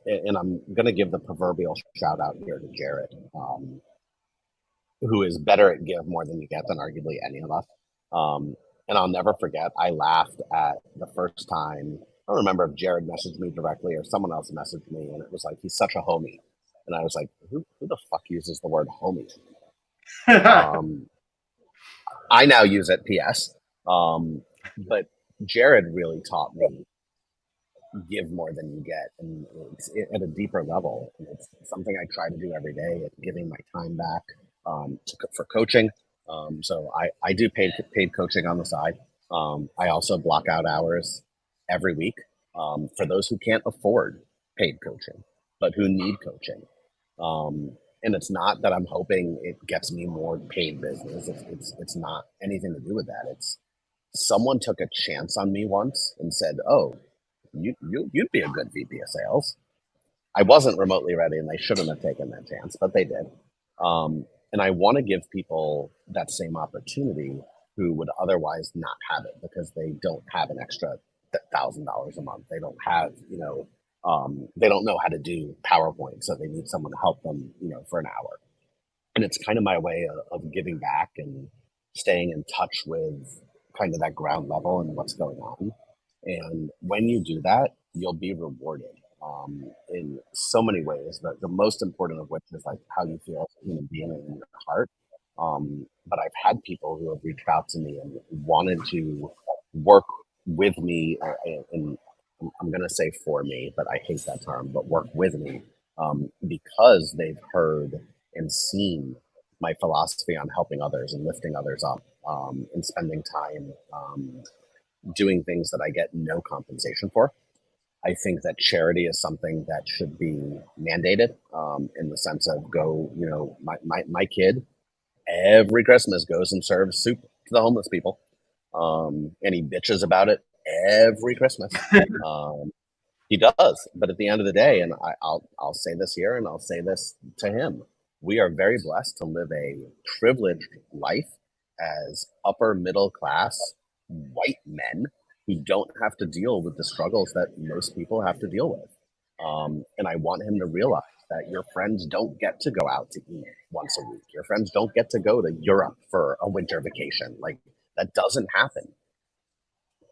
and I'm going to give the proverbial shout out here to Jared, who is better at give more than you get than arguably any of us. And I'll never forget, I laughed at the first time. I don't remember if Jared messaged me directly or someone else messaged me, and it was like, he's such a homie. And I was like, who the fuck uses the word homie? I now use it, PS. But Jared really taught me give more than you get, and it's at a deeper level. And it's something I try to do every day, giving my time back for coaching. So I do paid coaching on the side. I also block out hours every week for those who can't afford paid coaching, but who need coaching. And it's not that I'm hoping it gets me more paid business. It's not anything to do with that. It's someone took a chance on me once and said, "Oh, you'd be a good VP of sales." I wasn't remotely ready, and they shouldn't have taken that chance, but they did. And I want to give people that same opportunity who would otherwise not have it because they don't have an extra $1,000 a month. They don't have, they don't know how to do PowerPoint, so they need someone to help them, for an hour. And it's kind of my way of giving back and staying in touch with kind of that ground level and what's going on. And when you do that, you'll be rewarded in so many ways. The most important of which is like how you feel as a human being and in your heart. But I've had people who have reached out to me and wanted to work with me, and I'm going to say for me, but I hate that term, but work with me because they've heard and seen my philosophy on helping others and lifting others up, and spending time doing things that I get no compensation for. I think that charity is something that should be mandated, in the sense of go, my kid every Christmas goes and serves soup to the homeless people. And he bitches about it every Christmas. Um, he does, but at the end of the day, and I'll say this here, and I'll say this to him: we are very blessed to live a privileged life as upper middle class white men who don't have to deal with the struggles that most people have to deal with. And I want him to realize that your friends don't get to go out to eat once a week. Your friends don't get to go to Europe for a winter vacation. Like, that doesn't happen.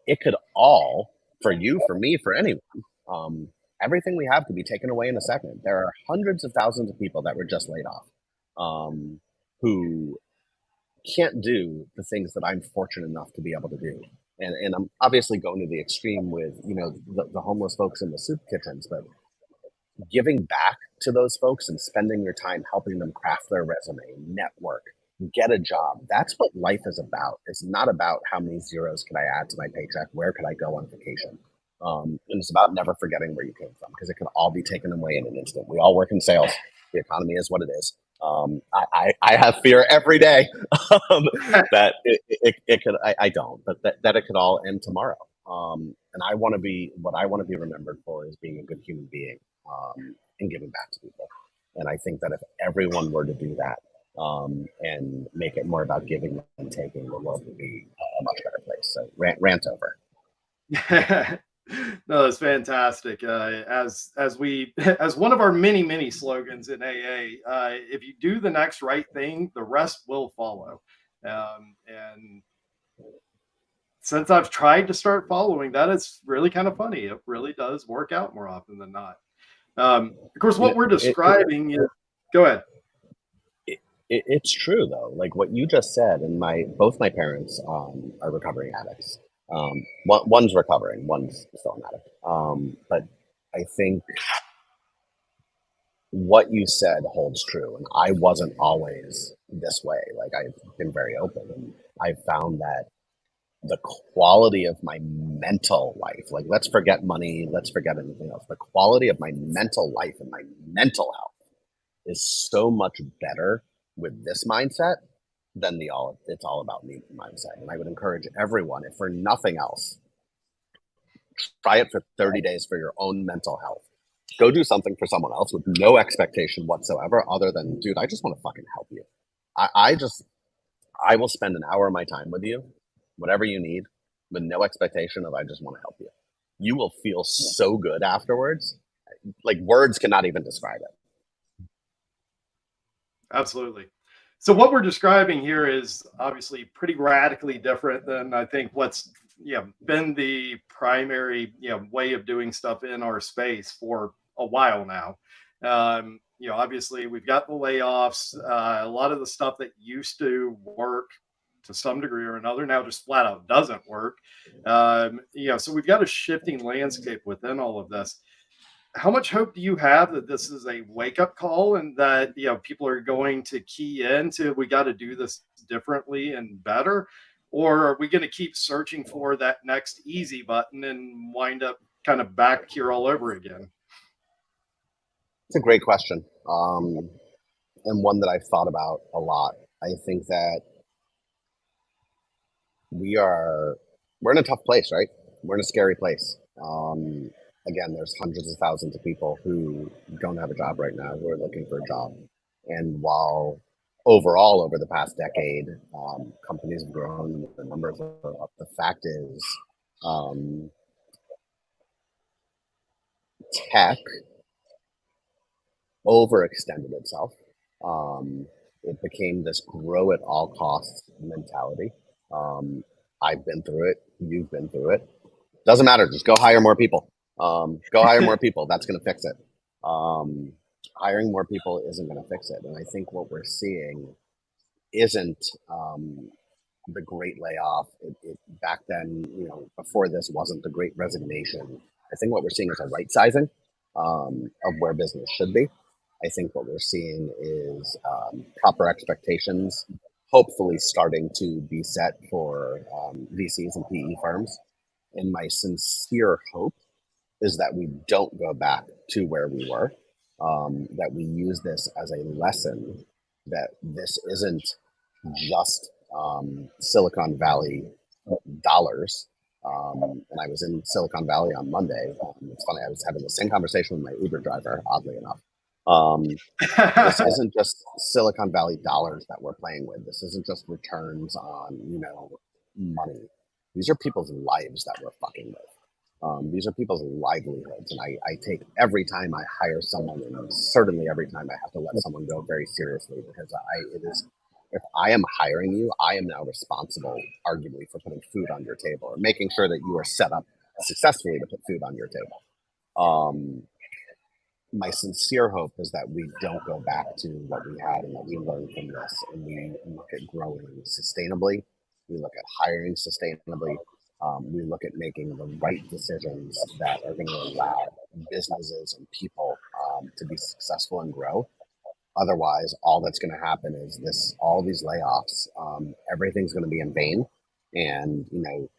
It could all, for you, for me, for anyone, um, everything we have could be taken away in a second. There are hundreds of thousands of people that were just laid off, who can't do the things that I'm fortunate enough to be able to do. And I'm obviously going to the extreme with, the homeless folks in the soup kitchens, but giving back to those folks and spending your time helping them craft their resume, network, get a job. That's what life is about. It's not about how many zeros can I add to my paycheck? Where could I go on vacation? And it's about never forgetting where you came from, because it can all be taken away in an instant. We all work in sales. The economy is what it is. I have fear every day, that it could, I don't, but that it could all end tomorrow. And what I want to be remembered for is being a good human being, and giving back to people. And I think that if everyone were to do that, and make it more about giving than taking, the world would be a much better place. So rant over. No, that's fantastic. As we as one of our many slogans in AA, if you do the next right thing, the rest will follow. And since I've tried to start following that, it's really kind of funny. It really does work out more often than not. Of course, what we're describing is. Go ahead. It's true though, like what you just said. And both my parents are recovering addicts. One's recovering, one's still an addict. But I think what you said holds true, and I wasn't always this way. Like, I've been very open, and I found that the quality of my mental life, like, let's forget money, let's forget anything else, the quality of my mental life and my mental health is so much better with this mindset than it's all about me mindset. And I would encourage everyone, if for nothing else, try it for 30 days for your own mental health. Go do something for someone else with no expectation whatsoever, other than, dude, I just want to fucking help you. I will spend an hour of my time with you, whatever you need, with no expectation of, I just want to help you. You will feel so good afterwards. Like, words cannot even describe it. Absolutely. So what we're describing here is obviously pretty radically different than I think what's been the primary way of doing stuff in our space for a while now. Obviously we've got the layoffs, a lot of the stuff that used to work to some degree or another now just flat out doesn't work. So we've got a shifting landscape within all of this. How much hope do you have that this is a wake up call and that people are going to key into we got to do this differently and better, or are we going to keep searching for that next easy button and wind up kind of back here all over again? It's a great question, and one that I've thought about a lot. I think that we're in a tough place, right? We're in a scary place. Again, there's hundreds of thousands of people who don't have a job right now, who are looking for a job. And while overall over the past decade, companies have grown, the numbers are up, the fact is, tech overextended itself. It became this grow at all costs mentality. Um, I've been through it. You've been through it. Doesn't matter. Just go hire more people. Go hire more people. That's going to fix it. Hiring more people isn't going to fix it. And I think what we're seeing isn't the great layoff. Back then, before this, wasn't the great resignation. I think what we're seeing is a right sizing. of where business should be. I think what we're seeing is proper expectations, hopefully starting to be set for VCs and PE firms. And my sincere hope is that we don't go back to where we were, that we use this as a lesson that this isn't just Silicon Valley dollars. And I was in Silicon Valley on Monday. It's funny, I was having the same conversation with my Uber driver, oddly enough. This isn't just Silicon Valley dollars that we're playing with. This isn't just returns on, money. These are people's lives that we're fucking with. These are people's livelihoods, and I take every time I hire someone, and certainly every time I have to let someone go very seriously because it is. If I am hiring you, I am now responsible, arguably, for putting food on your table or making sure that you are set up successfully to put food on your table. Um, my sincere hope is that we don't go back to what we had and that we learn from this and we look at growing sustainably. We look at hiring sustainably. We look at making the right decisions that are going to allow businesses and people to be successful and grow. Otherwise, all that's going to happen is all these layoffs, everything's going to be in vain. And,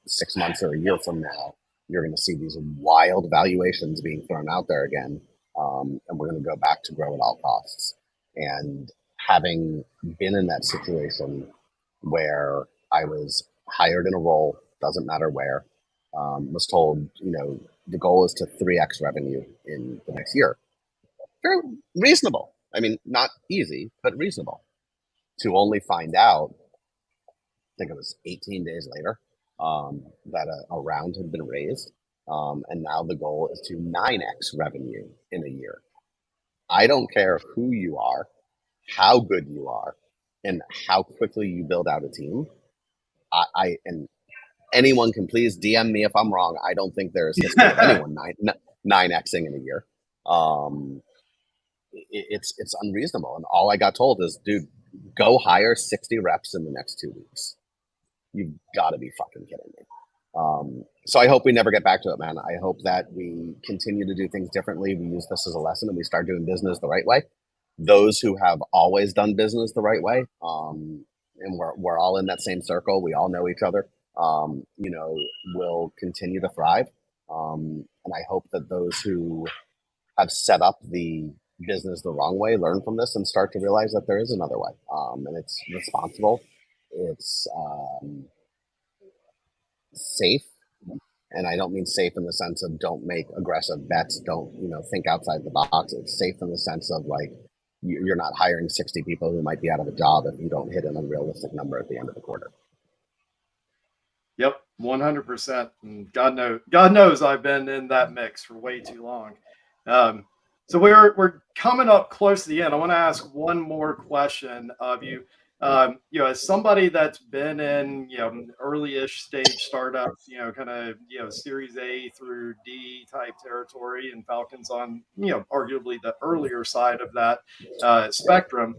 6 months or a year from now, you're going to see these wild valuations being thrown out there again. And we're going to go back to grow at all costs. And having been in that situation where I was hired in a role, doesn't matter where, was told, the goal is to 3x revenue in the next year. Very reasonable. I mean, not easy, but reasonable. To only find out, I think it was 18 days later, that a round had been raised. And now the goal is to 9x revenue in a year. I don't care who you are, how good you are, and how quickly you build out a team. And anyone can please DM me if I'm wrong. I don't think there is history of anyone 9xing in a year. It's unreasonable. And all I got told is, dude, go hire 60 reps in the next 2 weeks. You've got to be fucking kidding me. So I hope we never get back to it, man. I hope that we continue to do things differently. We use this as a lesson and we start doing business the right way. Those who have always done business the right way, and we're all in that same circle. We all know each other. Will continue to thrive. And I hope that those who have set up the business the wrong way learn from this and start to realize that there is another way. And it's responsible. It's safe. And I don't mean safe in the sense of don't make aggressive bets, don't, think outside the box. It's safe in the sense of like, you're not hiring 60 people who might be out of a job if you don't hit an unrealistic number at the end of the quarter. Yep, 100%. And God knows I've been in that mix for way too long. So we're coming up close to the end. I want to ask one more question of you. As somebody that's been in, early-ish stage startups, kind of, Series A through D type territory, and Falcon's on, arguably the earlier side of that spectrum.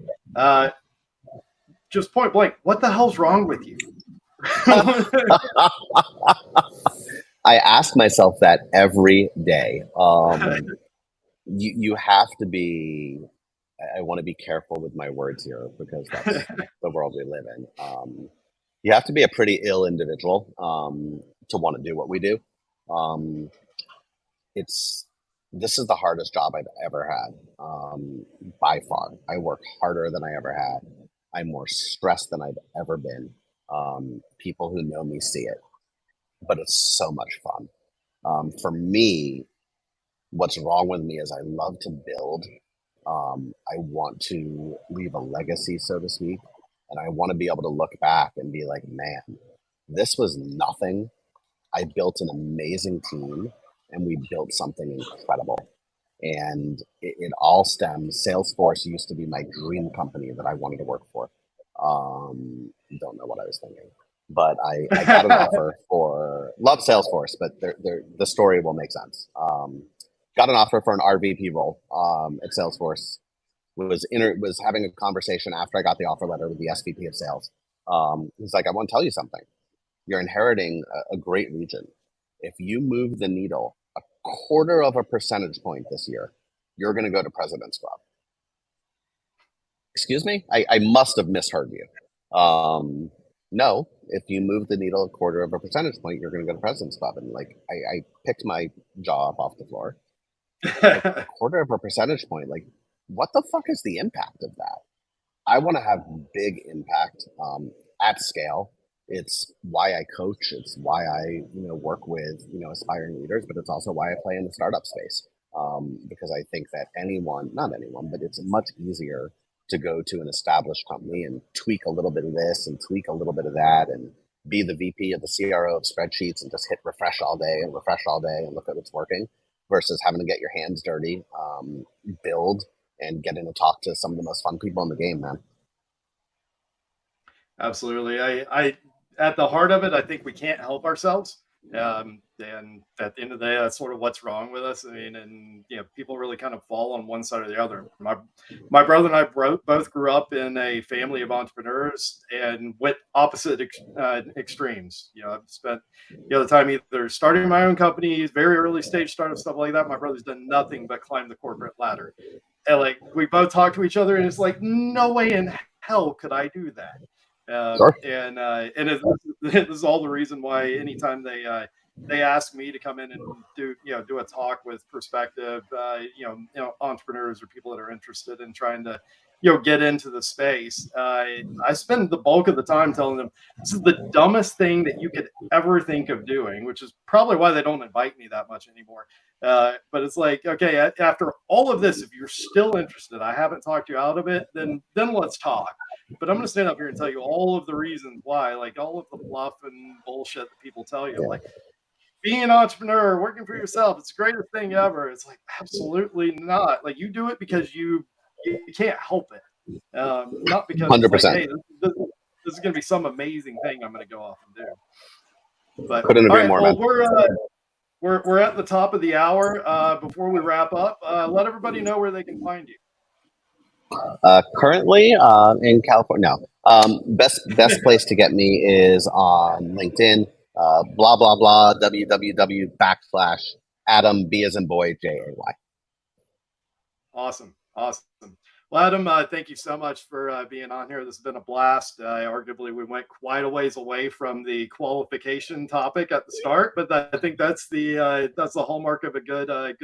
Just point blank, what the hell's wrong with you? I ask myself that every day. You have to be. I want to be careful with my words here because that's the world we live in. You have to be a pretty ill individual to want to do what we do. This is the hardest job I've ever had, by far. I work harder than I ever had. I'm more stressed than I've ever been. People who know me see it, but it's so much fun. For me, what's wrong with me is I love to build. I want to leave a legacy, so to speak, and I want to be able to look back and be like, man, this was nothing. I built an amazing team, and we built something incredible. And it all stems. Salesforce used to be my dream company that I wanted to work for. Don't know what I was thinking, but I got an offer for love Salesforce, but the story will make sense. Got an offer for an RVP role at Salesforce. Was having a conversation after I got the offer letter with the SVP of sales. He's like, I want to tell you something. You're inheriting a great region. If you move the needle quarter of a percentage point this year, you're going to go to President's Club. Excuse me? I must have misheard you. No, if you move the needle a quarter of a percentage point, you're going to go to President's Club. And like, I picked my jaw up off the floor. Like a quarter of a percentage point, like what the fuck is the impact of that? I want to have big impact at scale. It's why I coach. It's why I work with aspiring leaders, but it's also why I play in the startup space because I think that not anyone, but it's much easier to go to an established company and tweak a little bit of this and tweak a little bit of that and be the VP of the CRO of spreadsheets and just hit refresh all day and look at what's working versus having to get your hands dirty, build, and getting to talk to some of the most fun people in the game, man. Absolutely. I at the heart of it, I think we can't help ourselves. And at the end of the day, that's sort of what's wrong with us. I mean, and people really kind of fall on one side or the other. My brother and I both grew up in a family of entrepreneurs and went opposite extremes. I've spent the time either starting my own company, very early stage startup stuff like that. My brother's done nothing but climb the corporate ladder. And like we both talk to each other, and it's like, no way in hell could I do that. Sure. And this is all the reason why anytime they ask me to come in and do a talk with prospective entrepreneurs or people that are interested in trying to get into the space, I spend the bulk of the time telling them this is the dumbest thing that you could ever think of doing, which is probably why they don't invite me that much anymore. But it's like, okay, after all of this, if you're still interested, I haven't talked you out of it, then let's talk. But I'm going to stand up here and tell you all of the reasons why, like all of the fluff and bullshit that people tell you, like being an entrepreneur, working for yourself, it's the greatest thing ever. It's like, absolutely not. Like you do it because you can't help it. Not because it's like, 100%. hey, this is going to be some amazing thing I'm going to go off and do. But Couldn't all agree right, more, well, man. we're at the top of the hour. Before we wrap up, let everybody know where they can find you. Currently in California. No. Best place to get me is on LinkedIn. Blah blah blah. www/ Adam B as in boy JAY. Awesome. Well, Adam, thank you so much for being on here. This has been a blast. Arguably, we went quite a ways away from the qualification topic at the start, but I think that's the hallmark of a good